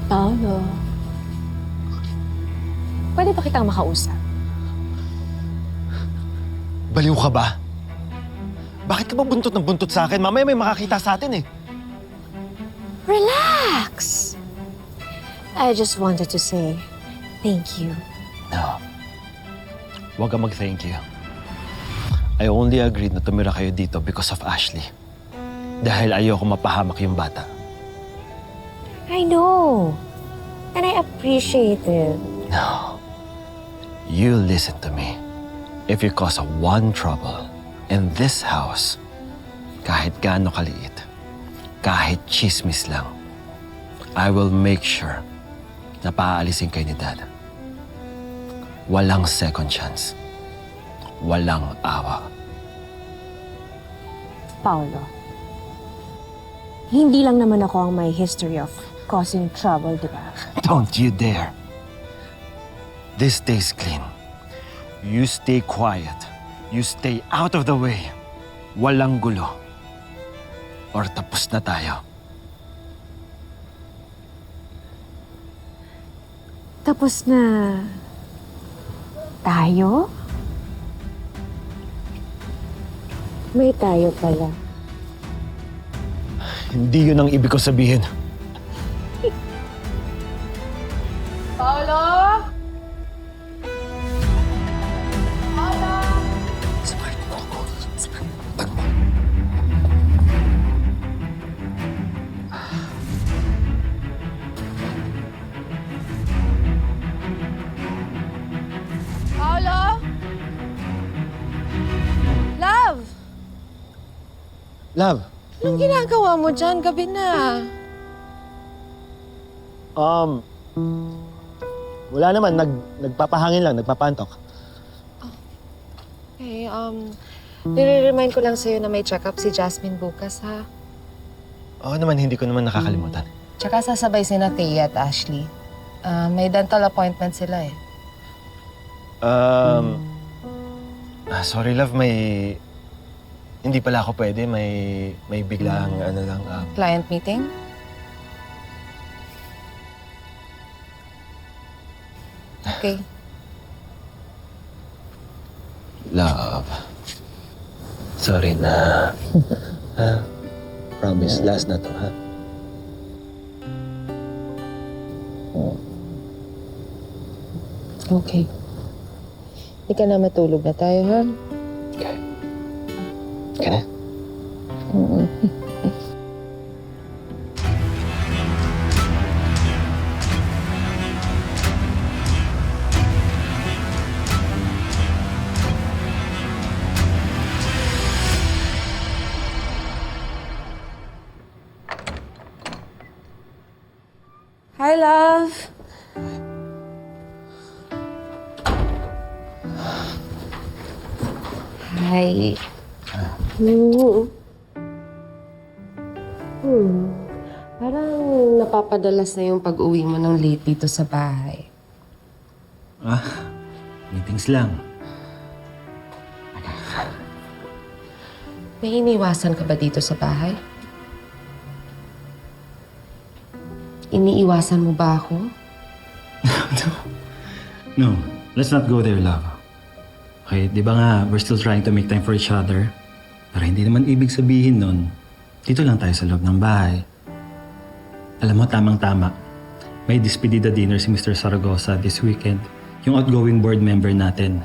Paolo, pwede ba kitang makausap? Baliw ka ba? Bakit ka ba buntot ng buntot sa akin? Mamaya may makakita sa atin eh. Relax! I just wanted to say thank you. No. Huwag ka mag-thank you. I only agreed na tumira kayo dito because of Ashley. Dahil ayoko mapahamak yung bata. I know. And I appreciate it. No. You listen to me. If you cause one trouble in this house, kahit gaano kaliit, kahit chismis lang, I will make sure na paaalisin kayo ni Dad. Walang second chance. Walang awa. Paolo, hindi lang naman ako ang may history of causing trouble, di ba? Don't you dare. This stays clean. You stay quiet. You stay out of the way. Walang gulo. Or tapos na tayo. Tapos na tayo? May tayo pala. Hindi yun ang ibig ko sabihin. Paolo! Samahin mo ako. Tag mo. Paolo? Love! Love. Anong ginagawa mo dyan? Gabi na. Wala naman. Nagpapahangin lang. Nagpapantok. Okay, nire-remind ko lang sa'yo na may check-up si Jasmine bukas, ha? Oo naman, hindi ko naman nakakalimutan. Tsaka sasabay sina Thea at Ashley. May dental appointment sila, eh. Sorry love, hindi pala ako pwede. May biglang ano lang. Client meeting? Okay. Love. Sorry na. Ha? Promise, last na to, ha? Okay. Hindi ka na matulog na tayo, ha? Okay. Okay na? Hi, love. Hi. Parang napapadalas na yung pag-uwi mo ng late dito sa bahay. Meetings lang. May iniwasan ka ba dito sa bahay? Iniiwasan mo ba ako? No, let's not go there, love. Okay, di ba nga, we're still trying to make time for each other. Pero hindi naman ibig sabihin nun, dito lang tayo sa loob ng bahay. Alam mo, tamang-tama. May despedida dinner si Mr. Saragosa this weekend. Yung outgoing board member natin.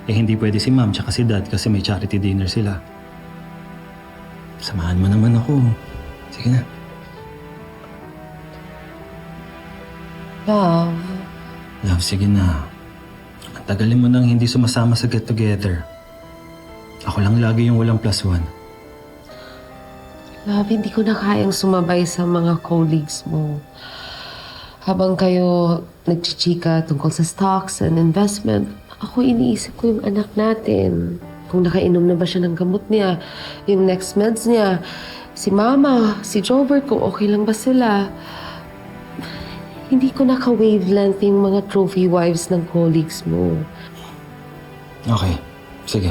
Eh hindi pwede si ma'am tsaka si dad kasi may charity dinner sila. Samahan mo naman ako. Sige na. Love. Love, sige na. Ang tagalin mo nang hindi sumasama sa get-together. Ako lang lagi yung walang +1. Love, hindi ko na kayang sumabay sa mga colleagues mo. Habang kayo nagchichika tungkol sa stocks and investment, ako iniisip ko yung anak natin. Kung nakainom na ba siya ng gamot niya, yung next meds niya, si Mama, si Jobert, kung okay lang ba sila. Hindi ko naka-wavelength yung mga trophy wives ng colleagues mo. Okay, sige.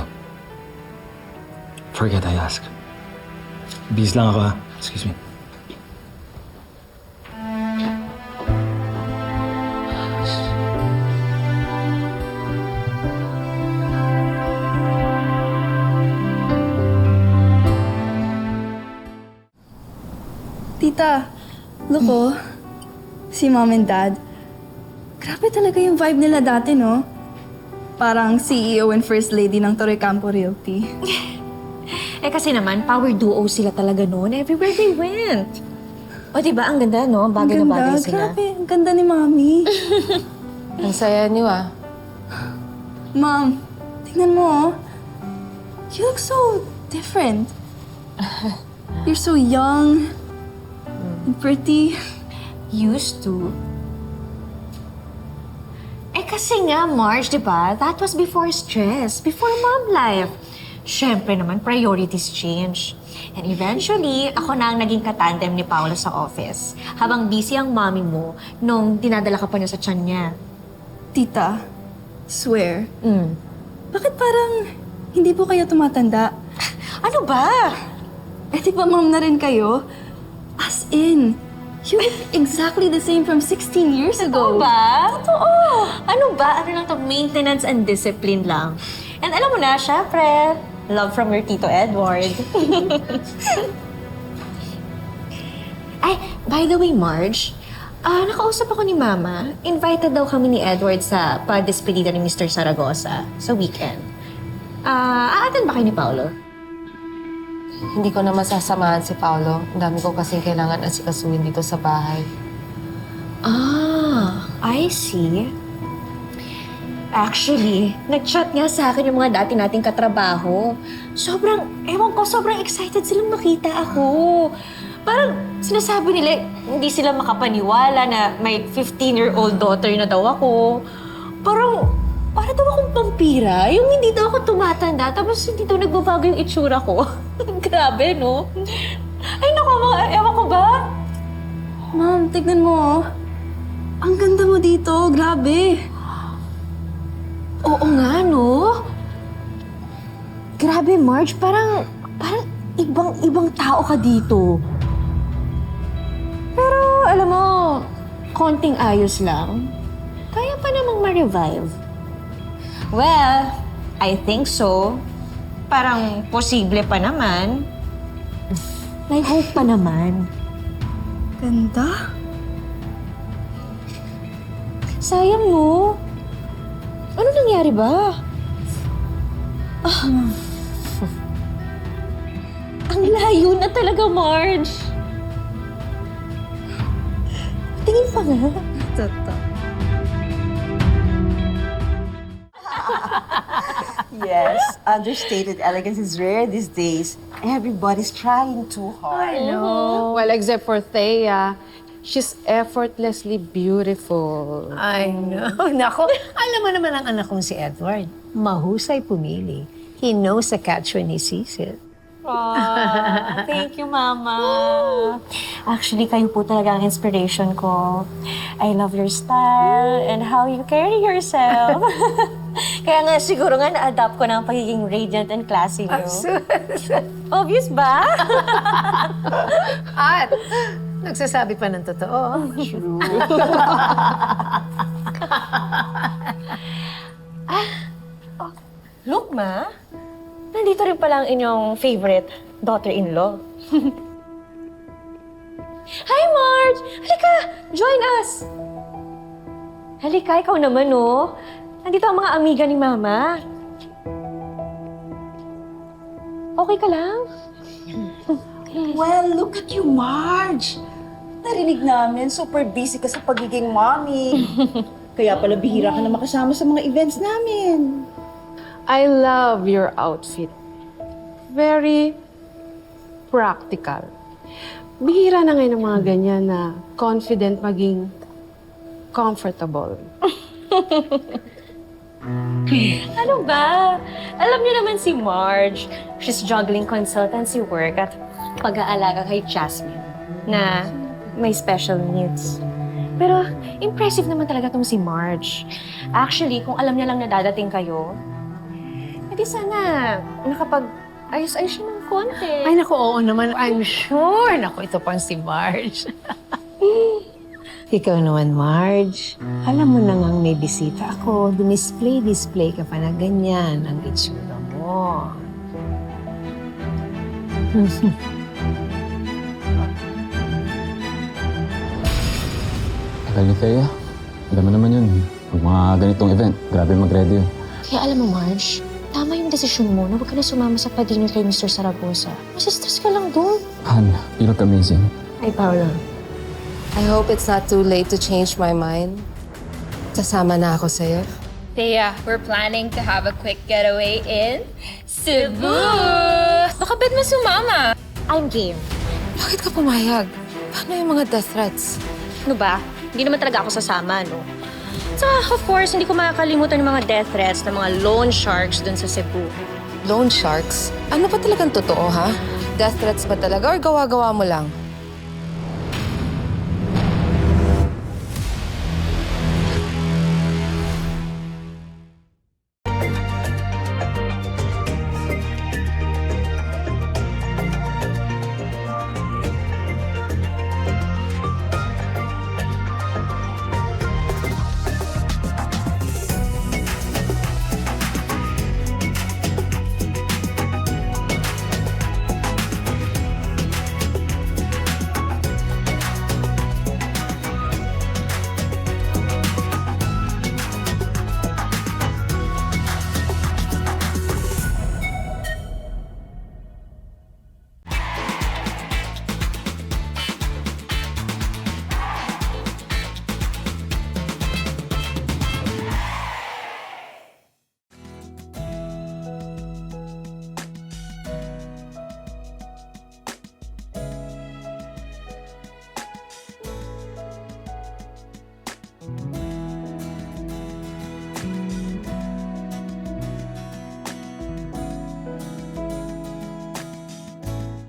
Forget I asked. Bis lang ako, ha? Excuse me. Tita, look oh. Si Mom and Dad. Grabe talaga yung vibe nila dati, no? Parang CEO and First Lady ng Torre Campo Realty. Eh kasi naman, power duo sila talaga noon. Everywhere they went. O diba, ang ganda, no? Bagay na bagay sila. Grabe, ang ganda ni Mami. Ang saya niyo ah. Mom, tingnan mo oh. You look so different. You're so young and pretty. Used to. Eh kasi nga, Marge, di ba? That was before stress, before mom life. Siyempre naman, priorities change. And eventually, ako na ang naging katandem ni Paolo sa office. Habang busy ang mommy mo nung dinadala ka pa niya sa tiyan niya. Tita, swear. Mm. Bakit parang hindi po kayo tumatanda? Ano ba? Eh di ba mom na rin kayo? As in, you look exactly the same from 16 years ago. Totoo ba? Totoo. Ano ba? Ano lang to? Maintenance and discipline lang. And alam mo na, syempre, love from your Tito Edward. Ay, by the way, Marge, nakausap ako ni Mama. Invited daw kami ni Edward sa pa-despedida ni Mr. Zaragoza sa weekend. Aaten ba kayo ni Paolo? Hindi ko na masasamahan si Paolo. Ang dami ko kasing kailangan asikasuhin dito sa bahay. I see. Actually, nag-chat nga sa akin yung mga dati nating katrabaho. Sobrang excited silang makita ako. Parang sinasabi nila, hindi sila makapaniwala na may 15-year-old daughter na daw ako. Para daw akong vampira. Yung hindi daw ako tumatanda, tapos hindi daw nagbabago yung itsura ko. Grabe, no? Ay, naku, ewan ko ba? Mom, tignan mo oh. Ang ganda mo dito, grabe. Oo nga, no? Grabe, Marge. Parang ibang tao ka dito. Pero, alam mo, konting ayos lang. Kaya pa namang ma-revive. Well, I think so. Parang posible pa naman. May hope pa naman. Ganda? Sayang, no? Ano nangyari ba? Ang layo na talaga, Marge. Tingin pa nga. Totoo. Yes, understated elegance is rare these days. Everybody's trying too hard. Well, except for Thea. She's effortlessly beautiful. I know. Nako, alam mo naman ang anak kong si Edward. Mahusay pumili. He knows the catch when he sees it. Thank you, Mama. Actually, kayo po talaga ang inspiration ko. I love your style and how you carry yourself. Kaya nga siguro nga na-adapt ko na ang pagiging radiant and classy niyo. Obvious ba? At nagsasabi pa ng totoo. True. Look, Ma. Nandito rin pala ang inyong favorite daughter-in-law. Hi, Marge! Halika! Join us! Halika, ikaw naman, oh. Nandito ang mga amiga ni Mama. Okay ka lang? Well, look at you, Marge. Narinig namin, super busy ka sa pagiging mommy. Kaya pala bihira ka na makasama sa mga events namin. I love your outfit. Very practical. Bihira na ngayon ng mga ganyan na confident maging comfortable. Ano ba? Alam niyo naman si Marge. She's juggling consultancy work at pag-aalaga kay Jasmine na may special needs. Pero impressive naman talaga tong si Marge. Actually, kung alam niya lang na dadating kayo, edi sana nakapag-ayos-ayos siya ng konti. Ay, naku, oo naman. I'm sure. Naku, ito pang si Marge. Ikaw naman, Marge. Alam mo na ngang may bisita ako. Display ka pa na ganyan ang itsura mo. Tagal ni Thea. Alam mo naman yun. Pag mga ganitong event, grabe mag-ready yun. Kaya alam mo, Marge, tama yung desisyon mo na huwag ka na sumama sa pa-dinner kay Mr. Saragosa. Masistress ka lang doon. Han, you look amazing. Ay, Paula. I hope it's not too late to change my mind. Sasama na ako sa'yo. Thea, we're planning to have a quick getaway in Cebu! Baka bet mo sumama? I'm game. Bakit ka pumayag? Paano yung mga death threats? Ano ba? Hindi naman talaga ako sasama, no? So, of course, hindi ko makakalimutan yung mga death threats ng mga loan sharks dun sa Cebu. Loan sharks? Ano pa talagang totoo, ha? Death threats ba talaga or gawa-gawa mo lang?